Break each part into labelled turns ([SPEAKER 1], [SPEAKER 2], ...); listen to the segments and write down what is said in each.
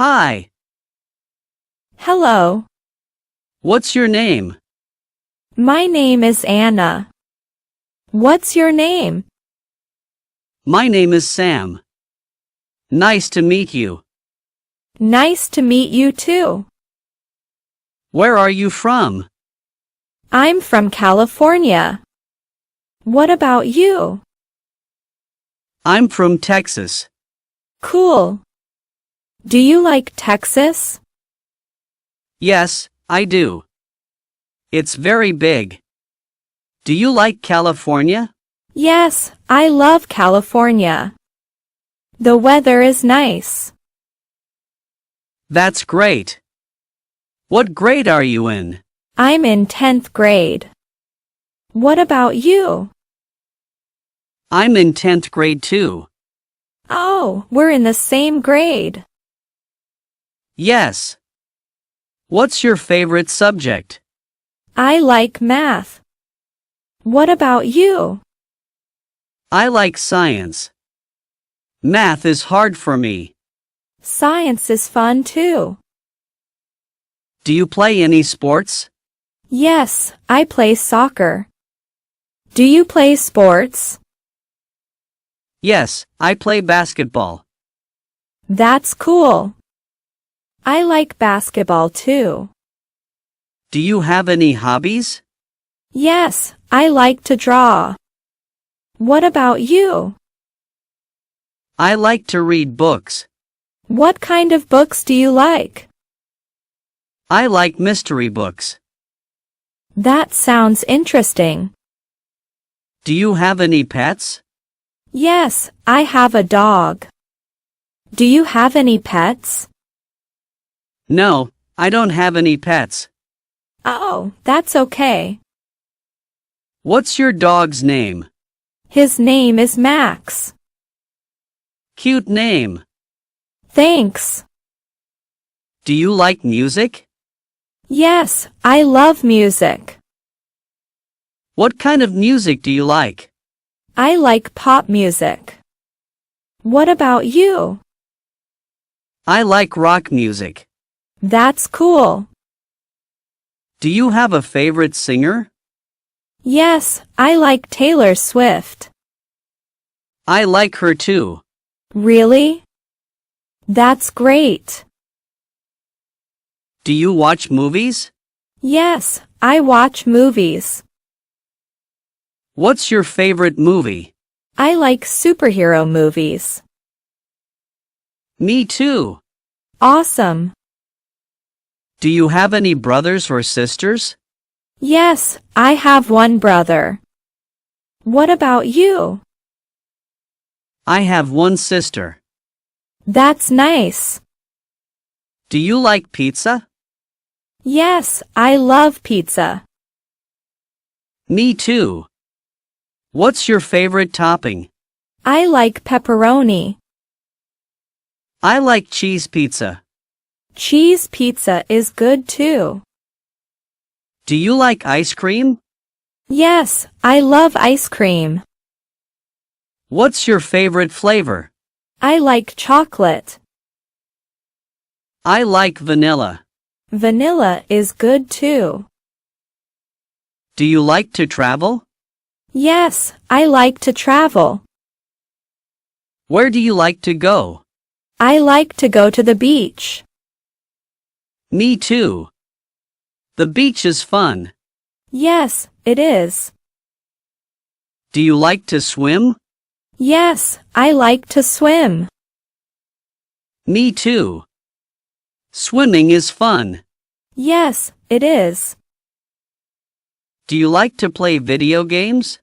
[SPEAKER 1] Hi,
[SPEAKER 2] Hello.
[SPEAKER 1] what's your name?
[SPEAKER 2] My name is Anna. What's your name?
[SPEAKER 1] My name is Sam. Nice to meet you.
[SPEAKER 2] Nice to meet you too.
[SPEAKER 1] Where are you from?
[SPEAKER 2] I'm from California. What about you?
[SPEAKER 1] I'm from Texas.
[SPEAKER 2] Cool. Do you like Texas?
[SPEAKER 1] Yes, I do. It's very big. Do you like California?
[SPEAKER 2] Yes, I love California. The weather is nice.
[SPEAKER 1] That's great. What grade are you in?
[SPEAKER 2] I'm in 10th grade. What about you?
[SPEAKER 1] I'm in 10th grade too.
[SPEAKER 2] Oh, we're in the same grade.
[SPEAKER 1] Yes. What's your favorite subject?
[SPEAKER 2] I like math. What about you?
[SPEAKER 1] I like science. Math is hard for me.
[SPEAKER 2] Science is fun too.
[SPEAKER 1] Do you play any sports?
[SPEAKER 2] Yes, I play soccer. Do you play sports?
[SPEAKER 1] Yes, I play basketball.
[SPEAKER 2] That's cool. I like basketball too.
[SPEAKER 1] Do you have any hobbies?
[SPEAKER 2] Yes, I like to draw. What about you?
[SPEAKER 1] I like to read books.
[SPEAKER 2] What kind of books do you like?
[SPEAKER 1] I like mystery books.
[SPEAKER 2] That sounds interesting.
[SPEAKER 1] Do you have any pets?
[SPEAKER 2] Yes, I have a dog. Do you have any pets?
[SPEAKER 1] No, I don't have any pets.
[SPEAKER 2] Oh, that's okay.
[SPEAKER 1] What's your dog's name?
[SPEAKER 2] His name is Max.
[SPEAKER 1] Cute name.
[SPEAKER 2] Thanks.
[SPEAKER 1] Do you like music?
[SPEAKER 2] Yes, I love music.
[SPEAKER 1] What kind of music do you like?
[SPEAKER 2] I like pop music. What about you?
[SPEAKER 1] I like rock music.
[SPEAKER 2] That's cool.
[SPEAKER 1] Do you have a favorite singer?
[SPEAKER 2] Yes, I like Taylor Swift.
[SPEAKER 1] I like her too.
[SPEAKER 2] Really? That's great.
[SPEAKER 1] Do you watch movies?
[SPEAKER 2] Yes, I watch movies.
[SPEAKER 1] What's your favorite movie?
[SPEAKER 2] I like superhero movies.
[SPEAKER 1] Me too.
[SPEAKER 2] Awesome.
[SPEAKER 1] Do you have any brothers or sisters?
[SPEAKER 2] Yes, I have one brother. What about you?
[SPEAKER 1] I have one sister.
[SPEAKER 2] That's nice.
[SPEAKER 1] Do you like pizza?
[SPEAKER 2] Yes, I love pizza.
[SPEAKER 1] Me too. What's your favorite topping?
[SPEAKER 2] I like pepperoni.
[SPEAKER 1] I like cheese pizza.
[SPEAKER 2] Cheese pizza is good too.
[SPEAKER 1] Do you like ice cream?
[SPEAKER 2] Yes, I love ice cream.
[SPEAKER 1] What's your favorite flavor?
[SPEAKER 2] I like chocolate.
[SPEAKER 1] I like vanilla.
[SPEAKER 2] Vanilla is good too.
[SPEAKER 1] Do you like to travel?
[SPEAKER 2] Yes, I like to travel.
[SPEAKER 1] Where do you like to go?
[SPEAKER 2] I like to go to the beach.
[SPEAKER 1] Me too. The beach is fun.
[SPEAKER 2] Yes, it is.
[SPEAKER 1] Do you like to swim?
[SPEAKER 2] Yes, I like to swim.
[SPEAKER 1] Me too. Swimming is fun.
[SPEAKER 2] Yes, it is.
[SPEAKER 1] Do you like to play video games?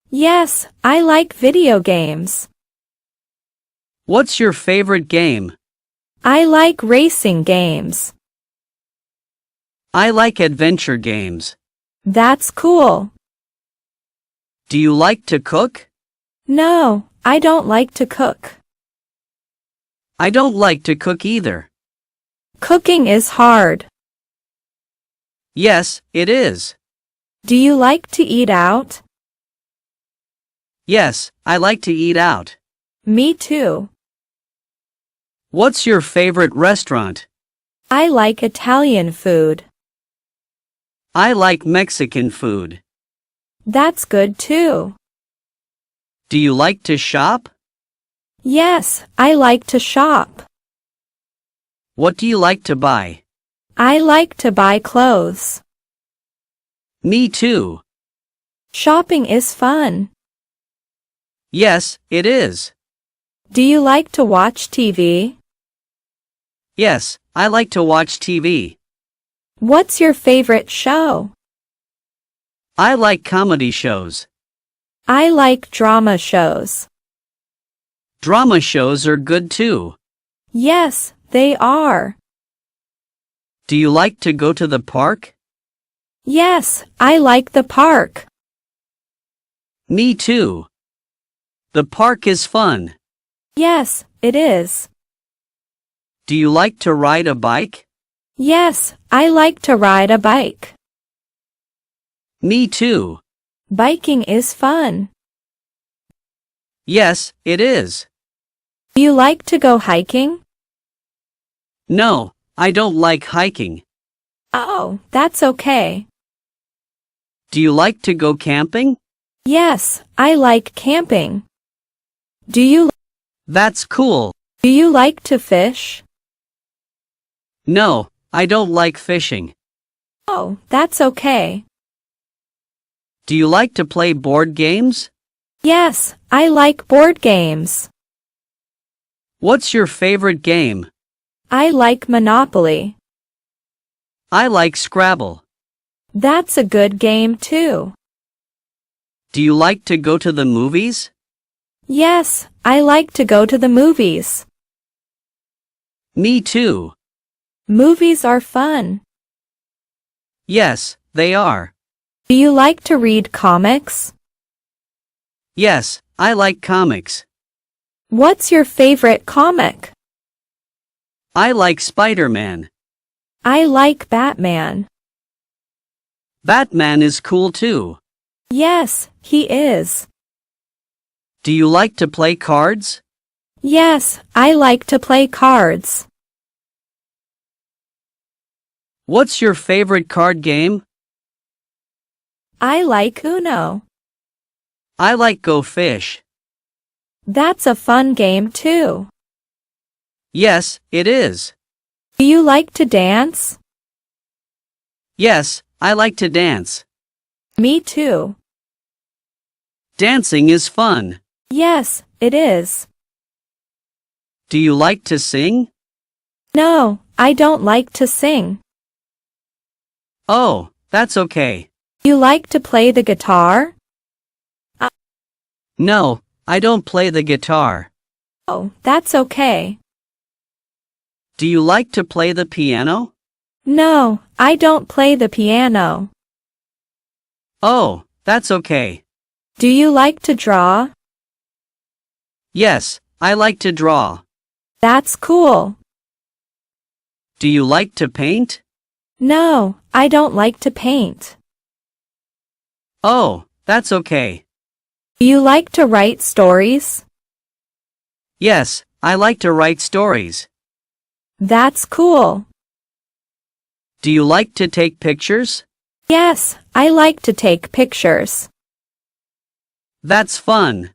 [SPEAKER 2] Yes, I like video games.
[SPEAKER 1] What's your favorite game?
[SPEAKER 2] I like racing games.
[SPEAKER 1] I like adventure games.
[SPEAKER 2] That's cool.
[SPEAKER 1] Do you like to cook?
[SPEAKER 2] No, I don't like to cook.
[SPEAKER 1] I don't like to cook either.
[SPEAKER 2] Cooking is hard.
[SPEAKER 1] Yes, it is.
[SPEAKER 2] Do you like to eat out?
[SPEAKER 1] Yes, I like to eat out.
[SPEAKER 2] Me too.
[SPEAKER 1] What's your favorite restaurant?
[SPEAKER 2] I like Italian food.
[SPEAKER 1] I like Mexican food.
[SPEAKER 2] That's good too.
[SPEAKER 1] Do you like to shop?
[SPEAKER 2] Yes, I like to shop.
[SPEAKER 1] What do you like to buy?
[SPEAKER 2] I like to buy clothes.
[SPEAKER 1] Me too.
[SPEAKER 2] Shopping is fun.
[SPEAKER 1] Yes, it is.
[SPEAKER 2] Do you like to watch TV?
[SPEAKER 1] Yes, I like to watch TV.
[SPEAKER 2] What's your favorite show?
[SPEAKER 1] I like comedy shows.
[SPEAKER 2] I like drama shows.
[SPEAKER 1] Drama shows are good too.
[SPEAKER 2] Yes, they are.
[SPEAKER 1] Do you like to go to the park?
[SPEAKER 2] Yes, I like the park.
[SPEAKER 1] Me too. The park is fun.
[SPEAKER 2] Yes, it is.
[SPEAKER 1] Do you like to ride a bike?
[SPEAKER 2] Yes, I like to ride a bike.
[SPEAKER 1] Me too.
[SPEAKER 2] Biking is fun.
[SPEAKER 1] Yes, it is.
[SPEAKER 2] Do you like to go hiking?
[SPEAKER 1] No, I don't like hiking.
[SPEAKER 2] Oh, that's okay.
[SPEAKER 1] Do you like to go camping?
[SPEAKER 2] Yes, I like camping. Do
[SPEAKER 1] That's cool.
[SPEAKER 2] you like to fish?
[SPEAKER 1] No, I don't like fishing.
[SPEAKER 2] Oh, that's okay.
[SPEAKER 1] Do you like to play board games?
[SPEAKER 2] Yes, I like board games.
[SPEAKER 1] What's your favorite game?
[SPEAKER 2] I like Monopoly.
[SPEAKER 1] I like Scrabble.
[SPEAKER 2] That's a good game too.
[SPEAKER 1] Do you like to go to the movies?
[SPEAKER 2] Yes, I like to go to the movies.
[SPEAKER 1] Me too.
[SPEAKER 2] Movies are fun.
[SPEAKER 1] Yes, they are.
[SPEAKER 2] Do you like to read comics?
[SPEAKER 1] Yes, I like comics.
[SPEAKER 2] What's your favorite comic?
[SPEAKER 1] I like Spider-Man.
[SPEAKER 2] I like Batman.
[SPEAKER 1] Batman is cool too.
[SPEAKER 2] Yes, he is.
[SPEAKER 1] Do you like to play cards?
[SPEAKER 2] Yes, I like to play cards.
[SPEAKER 1] What's your favorite card game?
[SPEAKER 2] I like Uno.
[SPEAKER 1] I like Go Fish.
[SPEAKER 2] That's a fun game too.
[SPEAKER 1] Yes, it is.
[SPEAKER 2] Do you like to dance?
[SPEAKER 1] Yes, I like to dance.
[SPEAKER 2] Me too.
[SPEAKER 1] Dancing is fun.
[SPEAKER 2] Yes, it is.
[SPEAKER 1] Do you like to sing?
[SPEAKER 2] No, I don't like to sing.
[SPEAKER 1] Oh, that's okay.
[SPEAKER 2] You like to play the guitar?
[SPEAKER 1] No, I don't play the guitar.
[SPEAKER 2] Oh, that's okay.
[SPEAKER 1] Do you like to play the piano?
[SPEAKER 2] No, I don't play the piano.
[SPEAKER 1] Oh, that's okay.
[SPEAKER 2] Do you like to draw?
[SPEAKER 1] Yes, I like to draw.
[SPEAKER 2] That's cool.
[SPEAKER 1] Do you like to paint?
[SPEAKER 2] No, I don't like to paint.
[SPEAKER 1] Oh, that's okay.
[SPEAKER 2] Do you like to write stories?
[SPEAKER 1] Yes, I like to write stories.
[SPEAKER 2] That's cool.
[SPEAKER 1] Do you like to take pictures?
[SPEAKER 2] Yes, I like to take pictures.
[SPEAKER 1] That's fun.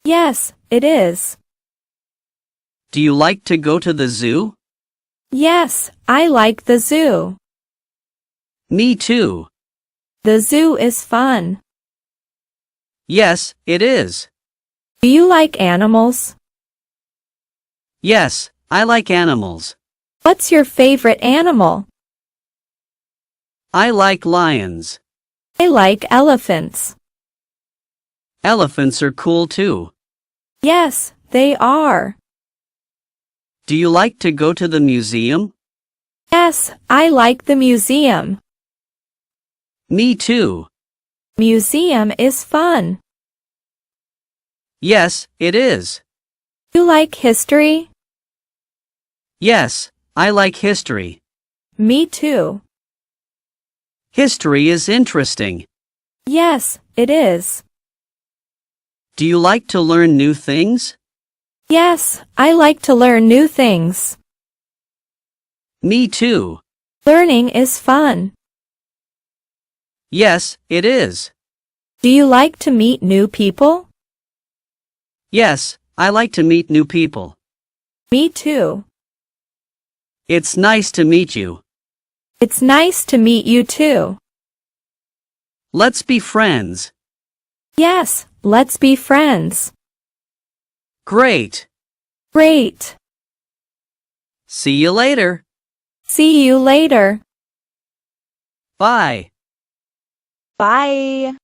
[SPEAKER 2] Yes, it is.
[SPEAKER 1] Do you like to go to the zoo?
[SPEAKER 2] Yes, I like the zoo.
[SPEAKER 1] Me too.
[SPEAKER 2] The zoo is fun.
[SPEAKER 1] Yes, it is.
[SPEAKER 2] Do you like animals?
[SPEAKER 1] Yes, I like animals.
[SPEAKER 2] What's your favorite animal?
[SPEAKER 1] I like lions.
[SPEAKER 2] I like elephants.
[SPEAKER 1] Elephants are cool too.
[SPEAKER 2] Yes, they are.
[SPEAKER 1] Do you like to go to the museum?
[SPEAKER 2] Yes, I like the museum.
[SPEAKER 1] Me too.
[SPEAKER 2] Museum is fun.
[SPEAKER 1] Yes, it is.
[SPEAKER 2] You like history?
[SPEAKER 1] Yes, I like history.
[SPEAKER 2] Me too.
[SPEAKER 1] History is interesting.
[SPEAKER 2] Yes, it is.
[SPEAKER 1] Do you like to learn new things?
[SPEAKER 2] Yes, I like to learn new things.
[SPEAKER 1] Me too.
[SPEAKER 2] Learning is fun.
[SPEAKER 1] Yes, it is.
[SPEAKER 2] Do you like to meet new people?
[SPEAKER 1] Yes, I like to meet new people.
[SPEAKER 2] Me too.
[SPEAKER 1] It's nice to meet you.
[SPEAKER 2] It's nice to meet you too.
[SPEAKER 1] Let's be friends.
[SPEAKER 2] Yes, let's be friends.
[SPEAKER 1] Great.
[SPEAKER 2] Great.
[SPEAKER 1] See you later.
[SPEAKER 2] See you later.
[SPEAKER 1] Bye.
[SPEAKER 3] Bye.